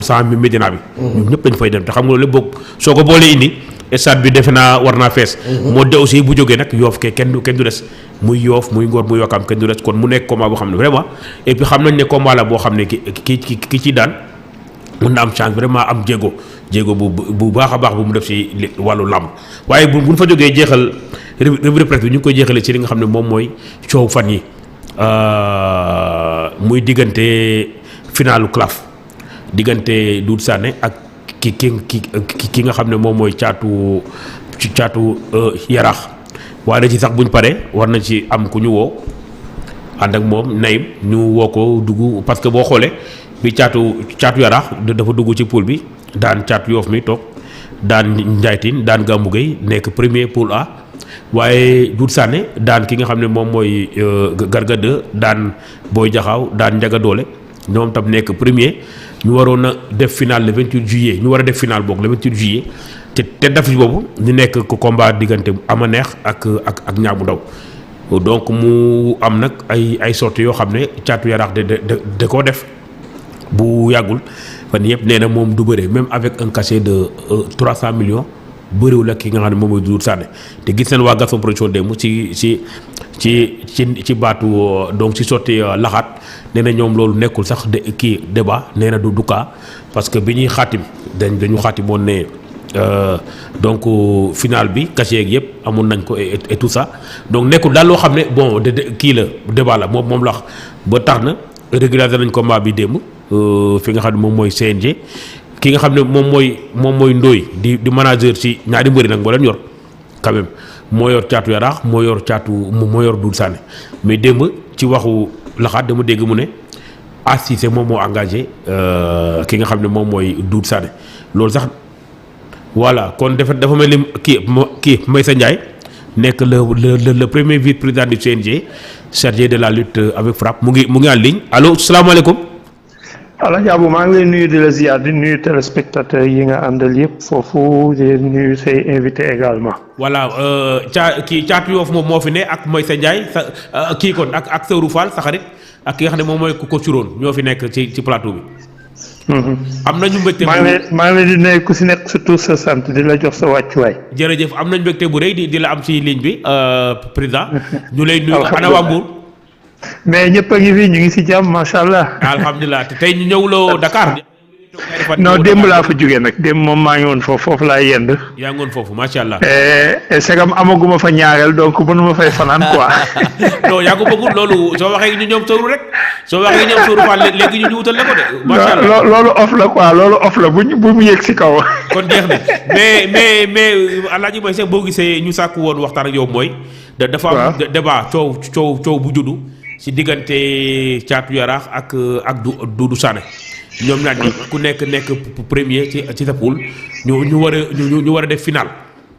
100 Médina bi. ñoom ñëpp dañ fay dem te xam nga loolu lépp bokk soo ko boolee indi stade bi defe naa war naa fees. moo de aussi bu jógee nag Yoff ke kenn du des muy Yoff muy Ngor muy Wakam kenn du des kon mu nekk combat boo xam ne vraiment et puis xam nañ ne combat la boo xam ne ki ci daan mën na am chance vraiment am jéego bu baax a baax bu mu def si wàllu làmb waaye bu ñu fa jógee jeexal revue de presse bi ñu ngi koy jeexalee ci li nga xam ne moom mooy coow fan yi muy diggante finalu CLAF diggante Doudou Sané ak ki nga xam ne moom mooy caatu yaraax waaye na ci sax buñ paree war na ci am ku ñu woo ànd ak moom Naïm ñu woo ko dugg parce que boo xoolee bi caatu yaraax dafa dugg ci poule bi daan caatu Yoff mi toog daan Njaaytin daan Gamou Gueye nekk premier poule A waaye Doudou Sané daan ki nga xam ne moom mooy Garga 2 daan Boy Jaxaaw daan Njaga Doole ñoom tam nekk premier ñu waroon a def final le 28 juillet ñu war a def final boog le 28 juillet te d'affiche boobu ñu nekk ko combat diggante ama neex ak Niang bu Ndaw donc mu am nag ay sorties yoo xam ne caatu yaraax de koo def bu yàggul fan yëpp nee na moom du bëre même avec un cachet de 300 millions bëriwul ak ki nga xam ne moom mooy Doudou Sané te gis nañ waa Gaston Production démb ci baatu donc ci sorti laxaat nee na ñoom loolu nekkul sax débat nee na du cas parce que bi ñuy xaatim dañu xaatimoon ne donc final bi cachet yeeg yëpp amoon nañ ko et tout ça donc nekkul daal loo xam ne bon kii la débat la moom la wax ba tax na régulariser nañ combat bi démb fi nga xam ne moom mooy CNG ki nga xam ne moom mooy Ndoye di manager ci ñaari mbëri nag moo leen yor quand même moo yor caatu yaraax moo yor Doudou Sané mais démb ci waxu laxaat dama dégg mu ne Cissé moom moo engagé ki nga xam ne moom mooy Doudou Sané loolu sax voilà kon dafa mel ni kii Maysa Ndiaye nekk le premier vice-président du CNG chargé de la lutte avec frappe mu ngi en ligne allo salaamaaleykum. Alaaji Abou maa ngi lay nuyu di la ziar di nuyu téléspectateurs yi nga àndal yëpp foofu di nuyu say invité également. voilà caatu Yoff moom moo fi ne ak Maysa Ndiaye kii kon ak Sewru Fall sa xarit ak ki nga xam ne moom mooy ko curóon ñoo fi nekk ci plateau bi. am nañu mbégte maa ngi leen di nuyu ku si nekk surtout sa sant di la jox sa wàccuwaay. jërëjëf am nañu mbégte bu rëy di la am ci ligne bi président. ñu lay nuyu ana waa Mbour. mais ñëpp a ngi fi ñu ngi si jàmm macha allah. alhamdulilah te tey ñu ñëwuloo Dakar. non démb laa fa jógee nag démb moom maa ngi woon foofu laa yend. yaa ngi woon foofu macha allah. segam amaguma fa ñaareel donc mënuma fay fanaan quoi. non yaa ko bëggul loolu soo waxee ñu ñoom sóoru rek soo waxee ñoom sóoru fan léegi ñu wutal la ko de. macha allah loolu off la quoi loolu off la bu mu yëg si kaw. kon jeex na mais Alaaji May Seck boo gisee ñu sàkku woon waxtaan ak yow mooy. dafa am débat coow bu juddu ci diggante caatu yaraax ak Doudou Sané. ñoom ñaar ñi ku nekk premier ci sa poule ñu war a def final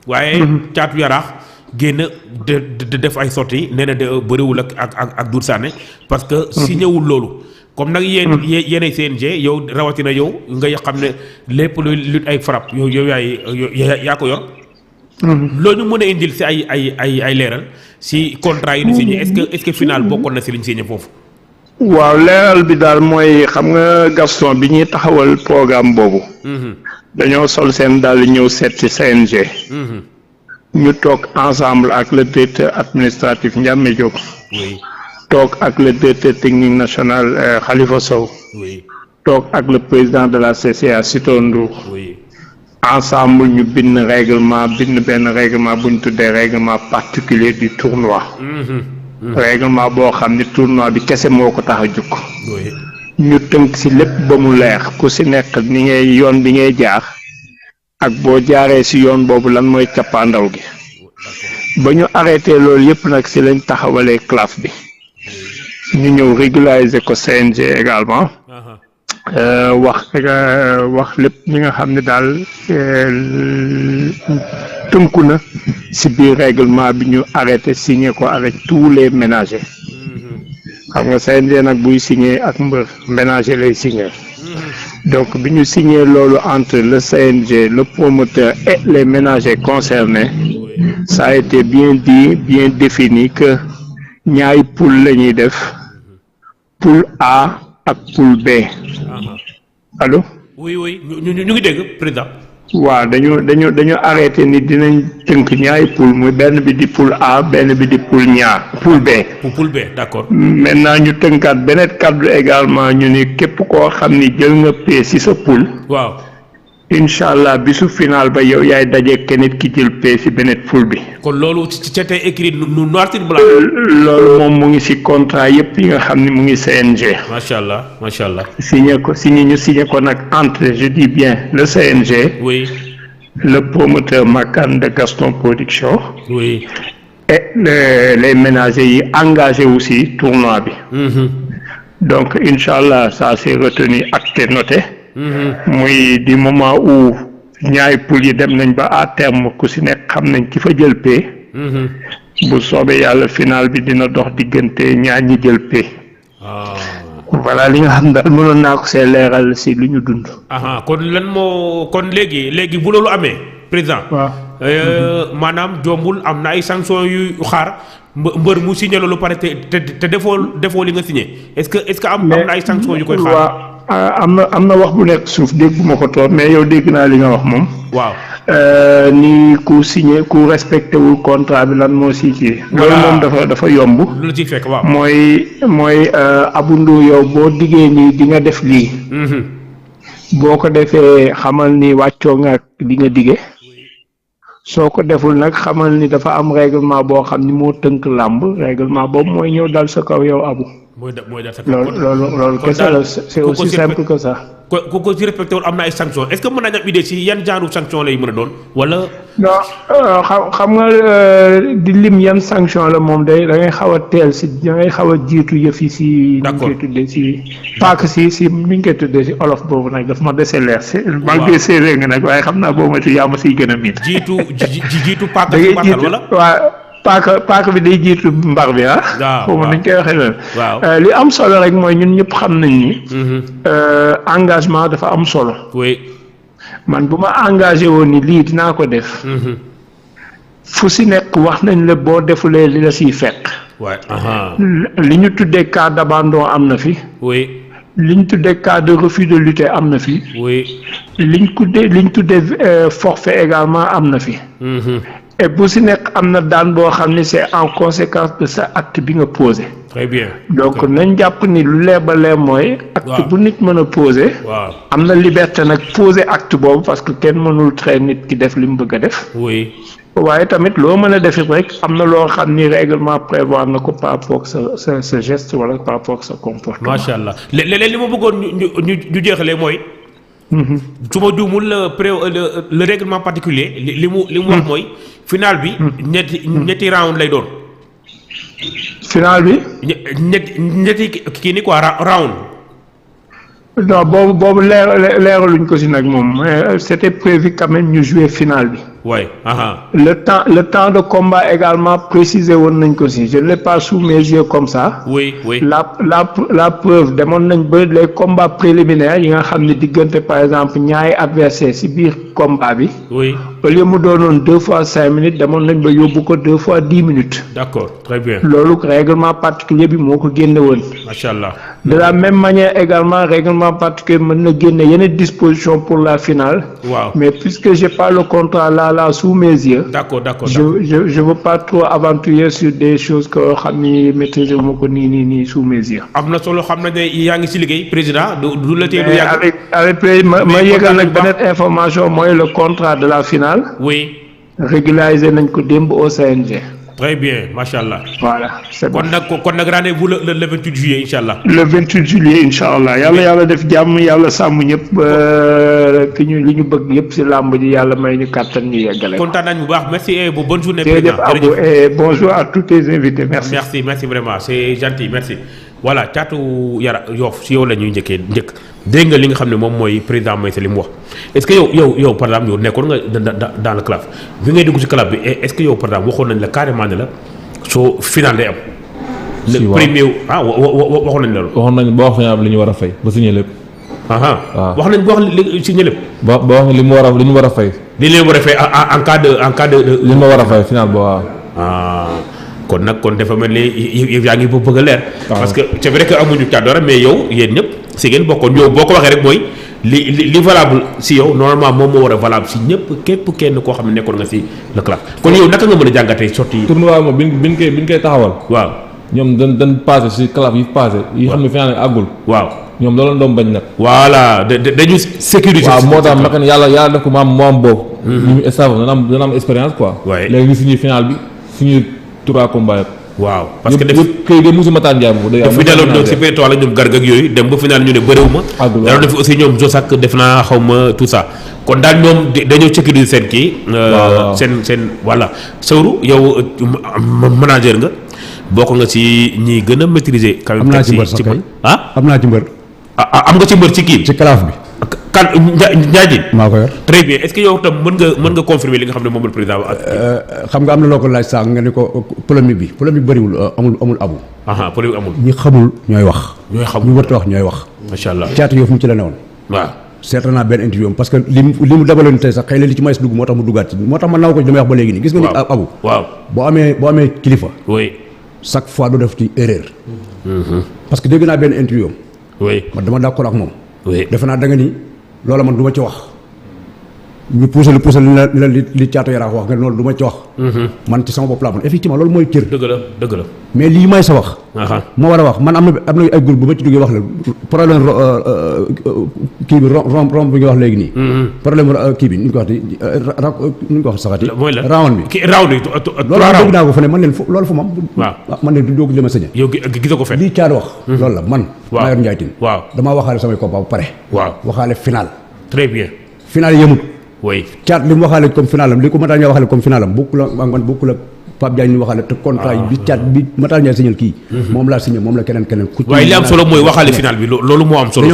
waaye caatu yaraax génn def ay sorties nee na bëriwul ak Doudou Sané parce que signé wul loolu comme nag yéenay CNG yow rawatina yow nga xam ne lépp luy lutte ay frappe yow yaa ko yor. loolu ñu mën a indil si ay leeral si contrat yi ñu signé est-ce que final bokkoon na si liñ signé foofu. waaw leeral bi daal mooy xam nga Gaston bi ñuy taxawal programme boobu. dañoo sol seen daal ñëw seet ci CNG. ñu toog ensemble ak le directeur administratif Ndiame Diop. toog ak le directeur technique national Khalifa Sow. toog ak le président de la CCA Sitor Ndour. ensemble ñu bind benn règlement bu ñu tuddee règlement particulier du tournoi. règlement boo xam ni tournoi bi kese moo ko tax a jóg. ñu tënk ci lépp ba mu leer ku ci nekk ni ngay yoon bi ngay jaar ak boo jaaree ci yoon boobu lan mooy cappaandaw gi ba ñu arrêté loolu yépp nag ci lañ taxawalee CLAF bi ñu ñëw régulariser ko CNG également wax lépp ñi nga xam ne daal tënku na ci biir règlement bi ñu arrêté signé ko avec tous les ménagers xam nga CNG nag buy signé ak mbër ménager lay signé donc bi ñu signé loolu entre le CNG le promoteur et les ménagers concernés ça a été bien dit bien défini que ñaari poule la ñuy def poule A ak poule B allo oui ñu ngi dégg président. waaw dañu arrêté ni dinañ tënk ñaari poule muy benn bi di poule A benn bi di poule B. poule B d'accord. maintenant ñu tënkaat beneen cadre également ñu ni képp koo xam ni jël nga P ci sa poule. waaw. incha allah bisu final ba yow yaay daje keneen ki jël P ci beneen poule bi. kon loolu c'était écrit nu noir sur blanc. loolu moom mu ngi ci contrat yépp yi nga xam ni mu ngi CNG. macha allah. signé ko nag entre je dis bien le CNG. oui. le promoteur Makan de Gaston Production. oui. et les ménagers yi engagé aussi tournoi bi. donc incha allah ça c'est retenu acté noté. muy du moment où ñaari poule yi dem nañ ba à terme ku ci nekk xam nañ ki fa jël P. bu soobee yàlla final bi dina dox diggante ñaar ñi jël P. voilà li nga xam daal mënoon naa ko see leeral ci lu ñu dund. kon léegi bu loolu amee président. waaw maanaam jombul am na ay sanctions yu xaar mbër mu signé loolu pare te defoo li nga signé est-ce que am na ay sanctions yu koy xaar. am na wax bu nekk suuf dégguma ko toog mais yow dégg naa li nga wax moom. waaw. ni ku signé ku respecté wul contrat bi lan moo si kii. loolu moom dafa yomb. lu la ciy fekk waaw. mooy Abou Ndour yow boo diggee nii di nga def lii. boo ko defee xamal ni wàccoo nga ak li nga diggee. soo ko deful nag xamal ni dafa am règlement boo xam ni moo tënk làmb règlement boobu mooy ñëw dal sa kaw yow Abou. mooy dal sa kaw loolu kese la c'est aussi simple que ça. ku ko ci respecté wul am na ay sanctions est-ce que mën nañu am idée ci yan genre sanction lay mën a doon wala. non xam nga di lim yan sanction la moom da ngay xaw a teel ci da ngay xaw a jiitu yëf yi ci. d'accord ni ñu koy tuddee ci paak ci ni ñu koy tuddee ci olof boobu nag daf ma dese leer. waaw malgré séeréer nga nag waaye xam naa boo ma ci yaa ma siy gën a miin. jiitu paak ci mbatal wala. waaw paaka bi day jiitu mbar bi ah. waaw waaw nañ koy waxee loolu. waaw li am solo rek mooy ñun ñëpp xam nañ ni. engagement dafa am solo. oui. man bu ma engagé woon ni lii dinaa ko def. fu si nekk wax nañ la boo defulee li la siy fekk. li ñu tuddee cas d'abandon am na fi. oui. li ñu tuddee cas de refus de lutter am na fi. oui. li ñu tuddee forfait également am na fi. et bu si nekk am na daan boo xam ne c'est en conséquence de sa acte bi nga posé. très bien. donc nañ jàpp ni lu leer ba leer mooy. acte bu nit mën a posé. waaw am na liberté nag posé acte boobu parce que kenn mënul tere nit ki def li mu bëgg a def. oui. waaye tamit loo mën a def rek am na loo xam ni règlement prévoir na ko par rapport sa geste wala par rapport sa comportement. macha allah léeg-léeg li ma bëggoon ñu jeexalee mooy. su ma juumul le règlement particulier li mu wax mooy. final bi. ñetti round lay doon. final bi. ñetti kii ni quoi round. non boobu leeraluñ ko si nag moom c'était prévu quand même ñu jouer final bi. oui. le temps de combat également précisé woon nañ ko si je ne l'ai pas sous mes yeux comme ça. oui. la preuve demoon nañ ba les combats préliminaires yi nga xam ne diggante par exemple ñaari adversaire si biir combat bi. oui. au lieu mu doonoon 2 fois 5 minutes demoon nañ ba yóbbu ko 2 fois 10 minutes. d'accord très bien. loolu règlement particulier bi moo ko génne woon. macha allah. de la même manière également règlement particulier mën na génne yeneen disposition pour la finale. waaw mais puisque j'ai pas le contrat là sous mes yeux. d'accord. je veux pas trop aventurer sur des choses que xam ni maîtriser wu ma ko nii sous mes yeux. am na solo xam nañ ne yaa ngi ci liggéey président du la tee du yàgg. avec ma yëgal nag beneen information mooy le contrat de la finale. oui. régularisé nañ ko démb au CNG. très bien macha allah. voilà c'est bon kon nag rendez-vous le 28 juillet incha allah. le 28 juillet incha allah yàlla def jàmm yàlla sàmm ñëpp li ñu bëgg yëpp ci làmb ji yàlla may ñu kàttan ñu yeggale. kontaan nañu bu baax merci et bonne journée. jërëjëf Abou et bonjour à tous tes invités merci. merci vraiment c'est gentil merci. voilà Thiatou Yoff si yow la ñuy njëkk dégg nga li nga xam ne moom mooy président Meissa li mu wax est-ce que yow par exemple yow nekkoon nga dans le club bi ngay dugg ci club bi est-ce que yow par exemple waxoon nañ la carrément ne la soo final day am. le premier waxoon nañ loolu. waxoon nañ ba wax final bi li ñu war a fay ba signé lépp. waaw wax nañ ba wax li signé lépp. ba wax li ñu war a fay. li leen war a fay en cas de. li ma war a fay final ba waaw. kon dafa mel ni yaa ngi bëgg a leer. parce que c'est vrai que amuñu cadre mais yow yéen ñëpp. si ngeen bokkoon yow boo ko waxee rek mooy li valable si yow normalement moom moo war a valable si ñëpp képp kenn koo xam ne nekkoon nga si le CLAF kon yow naka nga mën a jàngatee sorti tournoi moom biñ koy taxawal. waaw ñoom dañ passé si CLAF yi passé. yi xam ne final àggul. waaw ñoom loolu doon bañ nag. voilà dañu sécuriser. waaw moo tax nag yàlla def ko maam boobu. ñu staff dana am expérience quoi. waaye léegi ñu suñuy final bi suñuy 3 combats yëpp. waaw parce que yëpp këy de Moussa Matar Ndiaye boobu. day am fi daloon donc si pétrole la ñoom gargak yooyu dem ba final ñu ne bëréew ma. àggul daloon def aussi ñoom Josak def naa xaw ma tout ça kon daal ñoom dañoo sécuriser seen kii. seen voilà Sowru yow manager nga. bokk nga ci ñi gën a maîtriser. am naa ci mbër sax kay am naa ci mbër. am nga ci mbër ci kii. ci CLAF bi. kan Ndiaye. maa ko yor. très bien est-ce que yow tam mën nga confirmer li nga xam ne moom la président wax. xam nga am na loo ko laaj sànq nga ne ko polémique bëriwul amul abu. polémique amul. ñi xamul ñooy wax. ñu warta wax ñooy wax. macha allah Caatu Yoff mu ci la newoon. waaw. seeta naa benn interview am parce que li mu dabaloon tey sax xëy na li ci may dugg moo tax mu duggaat ci moo tax man naw ko ci damay wax ba léegi nii. gis nga ni abu. waaw boo amee kilifa. oui. chaque fois du def ci erreur. parce que dégg naa benn interview am. oui man dama d'accord ak moom. oui defe naa da nga ni loola man du ma ci wax ñu poussé li Caatu Yaraax wax nga loolu du ma ci wax. man ci sama bopp laa man effectivement loolu mooy cër. dëgg la. mais lii may sa wax. moo war a wax man am na ay groupe bu ma ci duggee wax la problème kii bi rom bi nga wax léegi nii. problème kii bi nu ñu ko waxati nu ñu ko wax saxati. mooy la raawon bi. raawon bi loolu dégg naa ko fa ne man leen loolu fa moom. waaw man leen du doog li ma sëñe. yow gisoo ko fenn. lii Caatu wax. loolu la man. waaw Mayor Ndiaye Tine. waaw damaa waxaale samay combat ba pare. waaw waxaale final. très bien. final yemut. oui Caat li mu waxaale comme finalam li ko Matar Ndiaye waxaale comme finalam bokkul ak man bokkul ak Pape Diagne ni waxaale te contrat yi bi Caat bi Matar Ndiaye signal kii moom laa signé moom la keneen ku waaye li am solo mooy waxaale final bi loolu moo am solo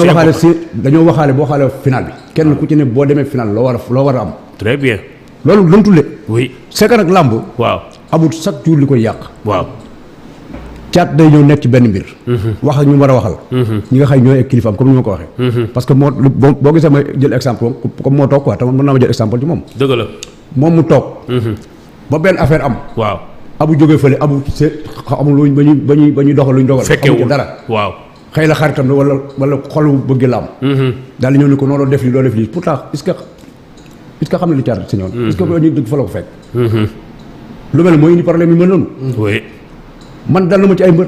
dañoo waxaale boo xaale final bi kenn ku ci ne boo demee final loo war a am très bien loolu lëntule oui c'est que nag làmb waaw amul chaque jour li koy yàq waaw Caat day ñëw nekk ci benn mbir wax ak ñu war a waxal ñi nga xëy ñooy ak kilifaam comme ni ma ko waxee parce que moo boo gisee ma jël exemple comme moo toog quoi te mën naa ma jël exemple ci moom dëgg la moom mu toog ba benn affaire am waaw abu jógee fële abu amul luñ ba ñuy doxal luñ dogal fekkewul dara waaw xëy la xaritam wala xolu bëgg la am daal di ñëw ni ko noonu def lii pourtant est-ce que xam ne li Caat si ñoon est-ce que ñu dëgg fa la ko fekk lu mel ne mooy indi problème yi mel noonu oui man dal na ma ci ay mbër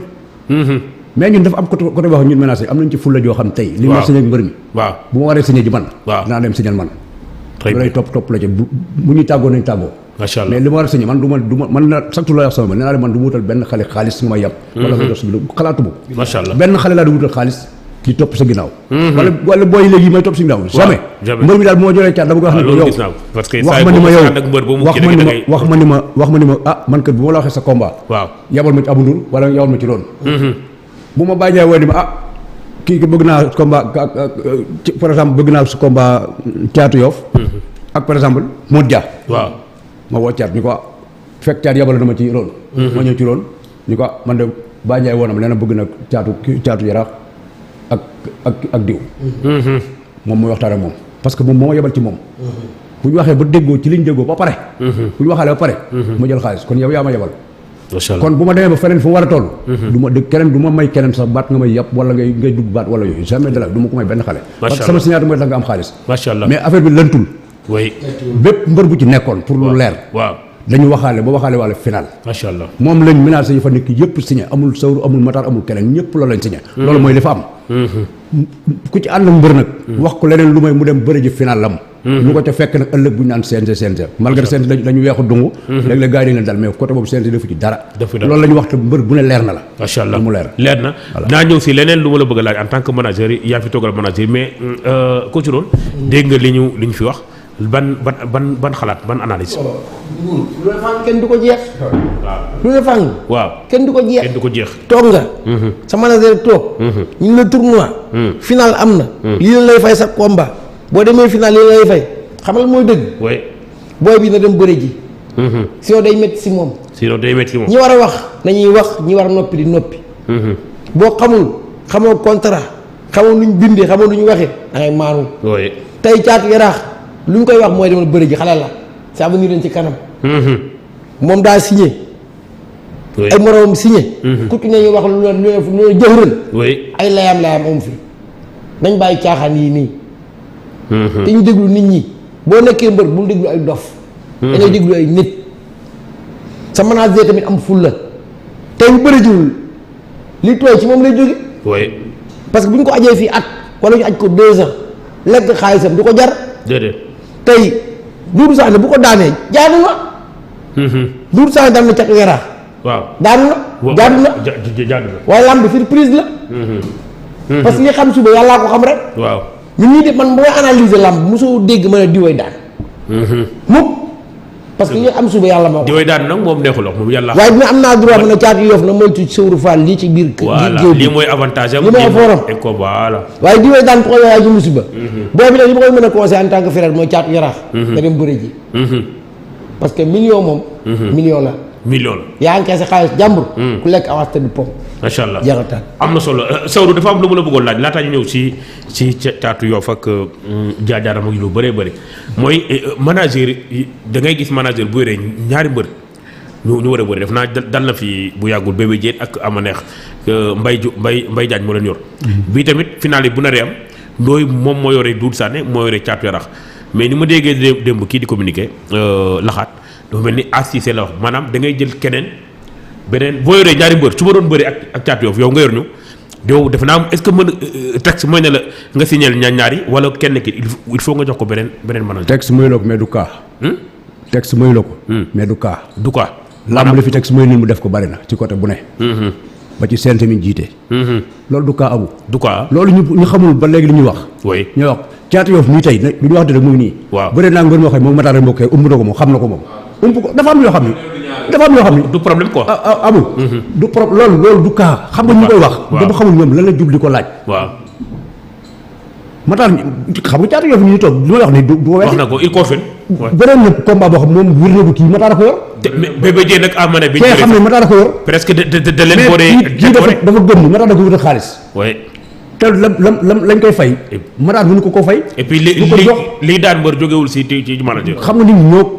mais ñun dafa am côté wax ñun menacé am nañ ci fulla joo xam tey li ma signé ak mbër mi waaw bu ma waree signé ji man waaw dinaa dem signal man très lu lay topp la ci bu ñuy tàggoo nañ tàggoo macha allah mais li ma war a signé man du ma man na chaque jour la wax sama man nee naa man du ma wutal benn xale xaalis nga may yàpp wala nga dos bi xalaatu bu macha allah benn xale laa di wutal xaalis ki topp sa ginnaaw wala booy léegi may topp sa ginnaaw jamais mbër mi daal bu ma jolee Caat dama koy wax ne yow wax ma ni ma yow wax ma ni ma ah man kat bu ma la waxee sa combat waaw yabal ma ci Abou Ndour wala yabal ma ci loolu bu ma bàyyi woo ni ma ah kii bëgg naa combat par exemple bëgg naa su combat Caatu Yoff ak par exemple Modou Dia waaw ma woo Caat ñu ko fekk Caat yabal na ma ci loolu ma ñëw ci loolu ñu ko man de Baye Ndiaye woo na ma nee na bëgg na Caatu Yaraax ak diw moom mooy waxtaan ak moom parce que moom moo ma yebal ci moom bu ñu waxee ba déggoo ci liñ déggoo ba pare bu ñu waxaale ba pare ma jël xaalis kon yow yaa ma yebal kon bu ma demee ba feneen fu mu war a toll du ma dëgg keneen du ma may keneen sax baat nga may yàpp wala ngay dugg baat wala yooyu jamais de la du ma ko may benn xale parce que sama signature mooy tax nga am xaalis macha allah mais affaire bi lëntul oui bépp mbër bu ci nekkoon pour lu leer waaw dañu waxaale ba waxaale wàlle final macha allah moom lañ menacé yi fa nekk yëpp signé amul Sawru amul Matar amul keneen ñëpp loolu lañ signé loolu mooy li fa am ku ci ànd ak mbër nag wax ko leneen lu may mu dem bëri ji final lam lu ko ca fekk nag ëllëg bu ñu naan CNG malgré CNG dañu weexu dungu léeg-léeg gars yi dañ leen dal mais côté boobu CNG defu ci dara loolu la ñu wax te mbër bu ne leer na la macha allah mu leer na naa ñëw si leneen lu ma la bëgg a laaj en tant que manager yi yaa fi toogal manager mais ko ci doon dégg nga li ñu fi wax ban xalaat ban analyse lu ne fàng kenn du ko jeex lu ne fàng waaw kenn du ko jeex kenn du ko jeex toog nga sa manager toog ñu ngi la tournoi final am na lii la lay fay sa combat boo demee final lii la lay fay xamal mooy dëgg booy bi na dem bëre ji sinon day métti si moom ñi war a wax nañuy wax ñi war a noppi di noppi boo xamoo contrat xamoo luñ bindee xamoo lu ñu waxee dangay maanu tey Caatu Yaraax lu ñu koy wax mooy demal bëre ji xale la sa avenir lañ ci kanam moom daa signé ay moroomam signé ku ci ne ñu wax lu la jëxëral ay layam amu fi nañ bàyyi caaxaan yi nii. te ñu déglu nit ñi boo nekkee mbër bul déglu ay dof. da ngay déglu ay nit. sa manager tamit am fulla tey bu bëri jiwul li tooy ci moom lay jóge. oui. parce que bu ñu ko ajee fii at wala ñu aj ko 2 ans lekk xaalisam du ko jar. déedéet. tey Doudou Sané bu ko daanee jaadu na. Doudou Sané daan na Caatu Yaraax. waaw daanu na. jaadu na jaadu na. waaye lamb surprise la. parce que li xam suba yàllaa ko xam rek. waaw ñun ñii de man bu may analyser lamb mosoo dégg mën a diwee daan. mukk parce que li am suba yàlla moo ko. diwee daan nag moom neexul wax moom yàlla. waaye dina am naa droit mën a Caatu Yoff na moytu Sëwru Fall lii ci biir. voilà lii mooy avantage am. li mooy forum ko voilà. waaye diwee daan ko yaay ci musiba. boobu nag li ma koy mën a conseillé en tant que frère mooy Caatu Yaraax. nga dem bëre ji. parce que million moom. million la. million la. yaa ngi kay sa xaalis jàmbur. ku lekk avance te du pom. macha allah jeexatal am na solo Sawru dafa am lu ma la bëggoon laaj laataa ñu ñëw si Caatu Yoff ak jaajaaram ak lu bëree bëri mooy manager da ngay gis manager bu yoree ñaari mbër ñu war a bëri def naa dal na fi bu yàggul Bébé Diène ak ama neex Mbaye Diagne moo leen yor. bii tamit final yi bu naree am ndooy moom moo yore Doudou Sané moo yore Caatu Yaraax mais ni ma déggee démb kii di communiqué laxaat dafa mel ni assisé la wax maanaam da ngay jël keneen. beneen boo yoree ñaari mbër su ma doon bëri ak Caatu Yoff yow nga yor ñu yow defe naa est-ce que mën texte mooy ne la nga signal ñaari wala kenn ki il faut nga jox ko beneen manager. texte mooy la ko mais du cas. texte mooy la ko. mais du cas. du cas. lamb li fi texte mooy nit mu def ko bari na ci côté bu ne. ba ci seen tamit jiite. loolu du cas abu. du cas loolu ñu xamul ba léegi li ñuy wax. oui ñuy wax Caatu Yoff nii tey lu ñu wax dëgg mu ngi nii. waaw bëri naa mbër moo xam moom Matar rek moo koy ëmb na ko moom xam na ko moom. ëmb ko dafa am yoo xam ni. dafa am yoo xam ni du problème quoi. amul. du problème loolu du cas. xam nga ñu koy wax. dama xamul ñoom lan la jub di ko laaj. waaw. Matar xam nga Caatu Yoff ñu toog li ma la wax nii du wax na ko il confirme. beneen na combat boo xam moom wér na ko kii Matar ko yor. te Bébé Diène nag amane bi. kee xam ne Matar ko yor. presque de leen booree. mais kii dafa gëm ni Matar da ko wut xaalis. oui. te lañ koy fay. Matar mënu ko fay. et puis li daan mbër jógewul si ci manager. xam nga nit ñi ñoo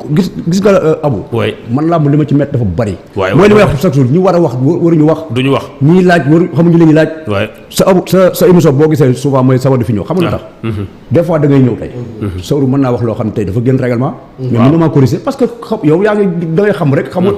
gis nga abu. oui man làmb li ma ci métti dafa bari. waaye mooy li may wax chaque jour ñi war a wax waruñu wax. duñu wax ñii laaj xamuñu li ñuy laaj. waaye sa abu sa émission boo gisee souvent mooy Sawru di fi ñëw xam nga tax. des fois da ngay ñëw tey. Sawru mën naa wax loo xam ne tey dafa gën règlement. mais mën na maa corriger parce que yow yaa ngi da ngay xam rek xamul.